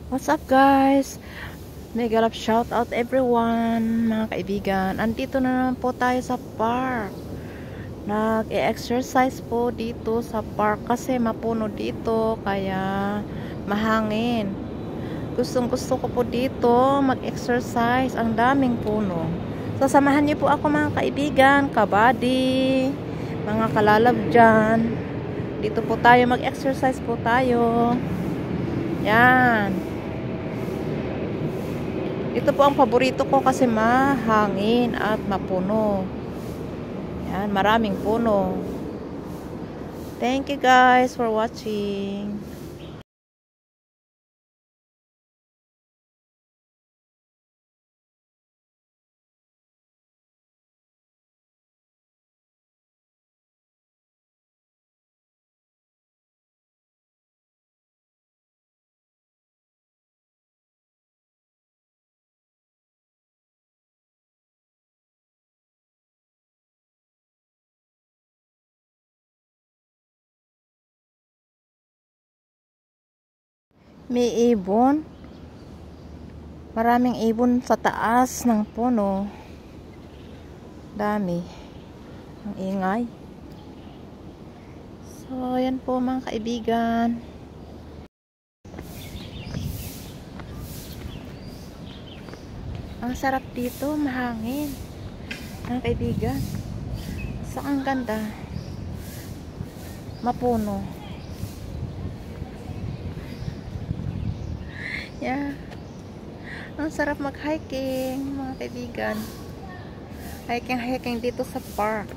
What's up guys? Mega love shout out everyone, mga kaibigan. Andito na naman po tayo sa park. Nag-e-exercise po dito sa park kasi mapuno dito kaya mahangin. Gustong gusto ko po dito mag-exercise, ang daming puno. Sasamahan niyo po ako mga kaibigan, kabady, mga kalalab dyan. Dito po tayo mag-exercise po tayo. Yan. Ito po ang paborito ko kasi mahangin at mapuno. Yan, maraming puno. Thank you guys for watching. May ibon. Maraming ibon sa taas ng puno. Dami. Ang ingay. So, yan po mga kaibigan. Ang sarap dito, mahangin. Mga kaibigan. Saan ganda? Mapuno. Yeah. Ang sarap mag-hiking, mga kaibigan. Hiking dito sa park.